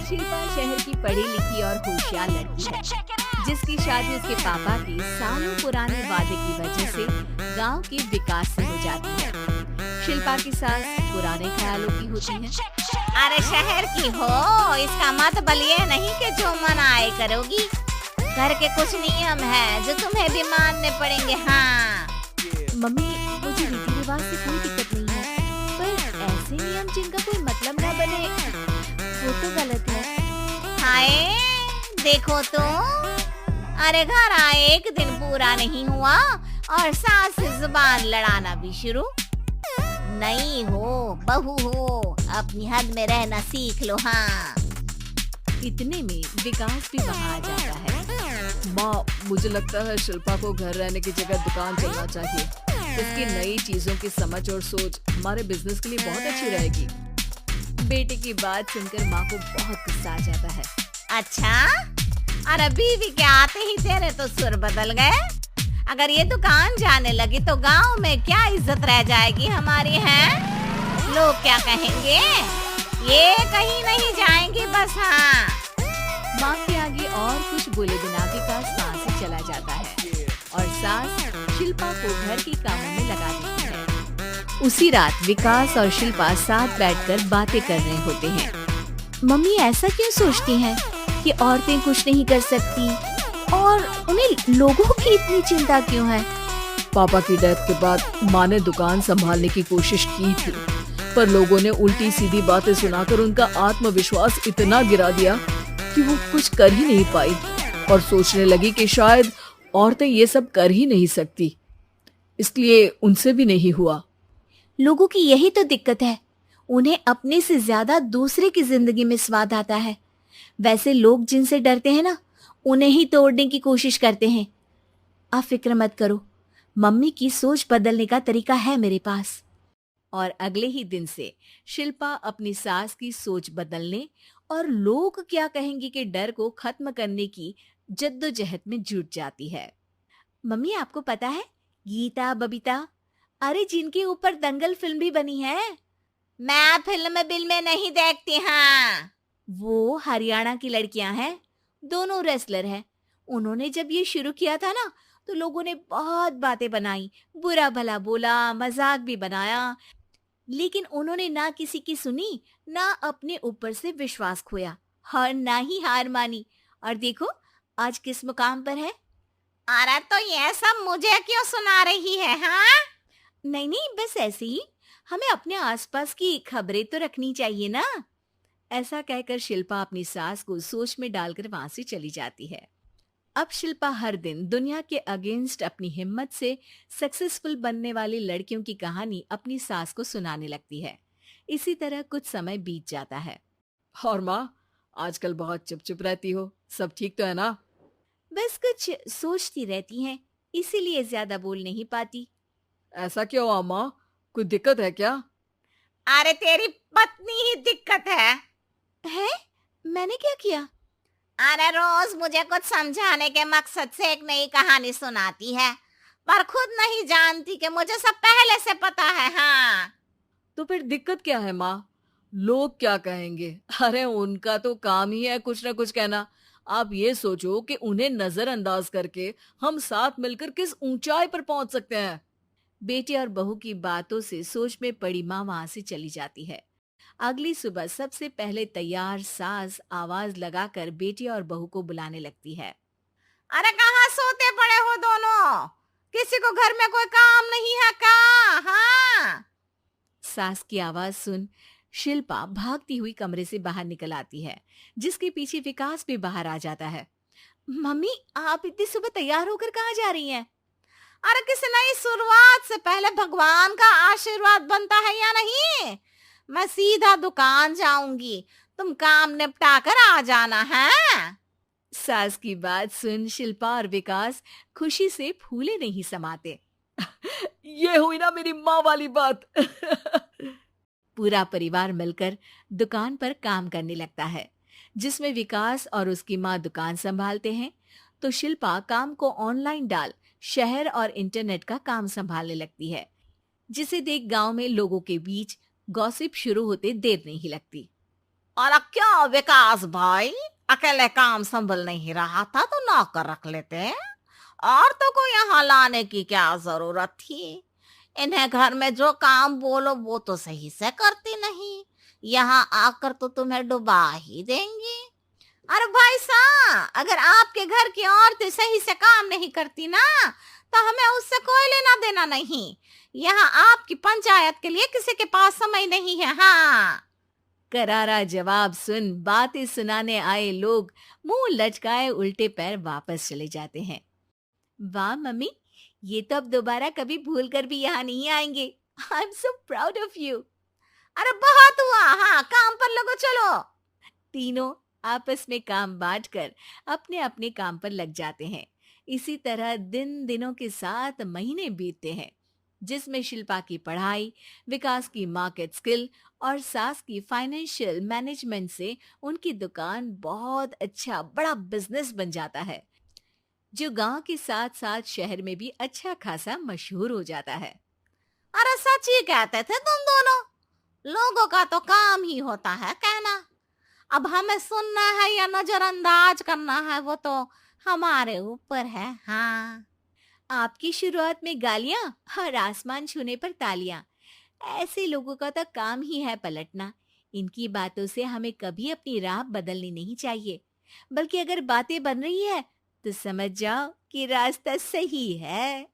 शिल्पा शहर की पढ़ी लिखी और होशियार लड़की है, जिसकी शादी उसके पापा के सालों पुराने वादे की वजह से गांव के विकास से हो जाती है। शिल्पा की सास पुराने ख्यालों की होती है। अरे शहर की हो, इसका मतलब ये नहीं कि जो मन आए करोगी। घर के कुछ नियम है जो तुम्हें भी मानने पड़ेंगे। हाँ मम्मी, मुझे रीति रिवाज से कोई दिक्कत नहीं है, पर ऐसे नियम जिनका कोई मतलब न बने वो तो गलत है। हाय देखो तो, अरे घर आए एक दिन पूरा नहीं हुआ और सास से जुबान लड़ाना भी शुरू। नहीं हो, बहू हो, अपनी हद में रहना सीख लो। हाँ इतने में विकास भी वहाँ आ जाता है। माँ, मुझे लगता है शिल्पा को घर रहने की जगह दुकान चलना चाहिए। इसकी नई चीजों की समझ और सोच हमारे बिजनेस के लिए बहुत अच्छी रहेगी। बेटे की बात सुनकर माँ को बहुत गुस्सा आ जाता है। अच्छा, अरे बीवी के आते ही तेरे तो सुर बदल गए। अगर ये दुकान जाने लगी तो गांव में क्या इज्जत रह जाएगी हमारी है? लोग क्या कहेंगे? ये कहीं नहीं जाएंगी बस। हाँ माँ के आगे और कुछ बोले बिना विकास वहाँ से चला जाता है और सास शिल्पा को घर के कामों में लगा देती है। उसी रात विकास और शिल्पा साथ बैठकर बातें कर रहे होते हैं। मम्मी ऐसा क्यों सोचती हैं कि औरतें कुछ नहीं कर सकती और उन्हें लोगों की इतनी चिंता क्यों है? पापा की डेथ के बाद माँ ने दुकान संभालने की कोशिश की थी, पर लोगों ने उल्टी सीधी बातें सुनाकर उनका आत्मविश्वास इतना गिरा दिया कि वो कुछ कर ही नहीं पाई और सोचने लगी कि शायद औरतें ये सब कर ही नहीं सकती, इसलिए उनसे भी नहीं हुआ। लोगों की यही तो दिक्कत है, उन्हें अपने से ज्यादा दूसरे की जिंदगी में स्वाद आता है। वैसे लोग जिनसे डरते हैं ना, उन्हें ही तोड़ने की कोशिश करते हैं। आप फिक्र मत करो, मम्मी की सोच बदलने का तरीका है मेरे पास। और अगले ही दिन से शिल्पा अपनी सास की सोच बदलने और लोग क्या कहेंगे के डर को खत्म करने की जद्दोजहद में जुट जाती है। मम्मी, आपको पता है गीता, बबीता, अरे जिनके ऊपर दंगल फिल्म भी बनी है। मैं फिल्म बिल में नहीं देखती। हाँ वो हरियाणा की लड़कियां हैं, दोनों रेसलर हैं। उन्होंने जब ये शुरू किया था ना, तो लोगों ने बहुत बातें बनाई, बुरा भला बोला, मजाक भी बनाया, लेकिन उन्होंने ना किसी की सुनी, ना अपने ऊपर से विश्वास खोया और ना ही हार मानी। और देखो आज किस मुकाम पर है। अरे तो ये सब मुझे क्यों सुना रही है? हाँ नहीं नहीं, बस ऐसे ही, हमें अपने आसपास की खबरें तो रखनी चाहिए ना। ऐसा कहकर शिल्पा अपनी सास को सोच में डालकर वहां से चली जाती है। अब शिल्पा हर दिन दुनिया के अगेंस्ट अपनी हिम्मत से सक्सेसफुल बनने वाली लड़कियों की कहानी अपनी सास को सुनाने लगती है। इसी तरह कुछ समय बीत जाता है। और माँ, आजकल बहुत चुप चुप रहती हो, सब ठीक तो है ना? बस कुछ सोचती रहती हैं, इसीलिए ज्यादा बोल नहीं पाती। ऐसा क्यों हुआ माँ, कोई दिक्कत है क्या? अरे तेरी पत्नी ही दिक्कत है। मैंने क्या किया? अरे रोज मुझे कुछ समझाने के मकसद से एक नई कहानी सुनाती है, पर खुद नहीं जानती कि मुझे सब पहले से पता है। हाँ तो फिर दिक्कत क्या है माँ? लोग क्या कहेंगे? अरे उनका तो काम ही है कुछ ना कुछ कहना। आप ये सोचो कि उन्हें नजरअंदाज करके हम साथ मिलकर किस ऊंचाई पर पहुंच सकते हैं। बेटे और बहू की बातों से सोच में पड़ी माँ वहां से चली जाती है। अगली सुबह सबसे पहले तैयार सास आवाज लगाकर बेटी और बहू को बुलाने लगती है। अरे कहाँ सोते पड़े हो दोनों? किसी को घर में कोई काम नहीं है क्या? हाँ सास की आवाज सुन शिल्पा भागती हुई कमरे से बाहर निकल आती है, जिसके पीछे विकास भी बाहर आ जाता है। मम्मी, आप इतनी सुबह तैयार होकर कहाँ जा रही हैं? अरे किसी नई शुरुआत से पहले भगवान का आशीर्वाद बनता है या नहीं? मैं सीधा दुकान जाऊंगी, तुम काम निपटा कर आ जाना है। सास की बात सुन शिल्पा और विकास खुशी से फूले नहीं समाते। ये हुई ना मेरी माँ वाली बात। पूरा परिवार मिलकर दुकान पर काम करने लगता है, जिसमें विकास और उसकी माँ दुकान संभालते हैं, तो शिल्पा काम को ऑनलाइन डाल शहर और इंटरनेट का काम संभालने लगती है, जिसे देख गांव में लोगों के बीच गॉसिप शुरू होते देर नहीं लगती। और क्या विकास भाई, अकेले काम संभल नहीं रहा था तो नौकर रख लेते। औरतों को यहाँ लाने की क्या जरूरत थी? इन्हें घर में जो काम बोलो वो तो सही से करती नहीं, यहाँ आकर तो तुम्हें डुबा ही देंगी। अरे भाई साहब, अगर आपके घर की औरतें सही से काम नहीं करती ना, तो हमें उससे कोई लेना देना नहीं। यहाँ आपकी पंचायत के लिए किसी के पास समय नहीं है। हाँ, करारा जवाब सुन बातें सुनाने आए लोग मुंह लटकाए उल्टे पैर वापस चले जाते हैं। वाह मम्मी, ये तो अब दोबारा कभी भूल कर भी यहाँ नहीं आएंगे। I am so proud of you. अरे बहुत हुआ, हाँ काम पर लगो चलो। तीनों आपस में काम बांटकर अपने अपने काम पर लग जाते हैं। इसी तरह दिन दिनों के साथ महीने बीतते हैं, जिसमें शिल्पा की पढ़ाई, विकास की मार्केट स्किल और सास की फाइनेंशियल मैनेजमेंट से उनकी दुकान बहुत अच्छा बड़ा बिजनेस बन जाता है, जो गांव के साथ साथ शहर में भी अच्छा खासा मशहूर हो जाता है। अरे सच ही कहते थे तुम दोनों, लोगों का तो काम ही होता है कहना। अब हमें सुनना है या नजरअंदाज करना है वो तो हमारे ऊपर है। हाँ, आपकी शुरुआत में गालियां और आसमान छूने पर तालियां, ऐसे लोगों का तो काम ही है पलटना। इनकी बातों से हमें कभी अपनी राह बदलनी नहीं चाहिए, बल्कि अगर बातें बन रही है तो समझ जाओ कि रास्ता सही है।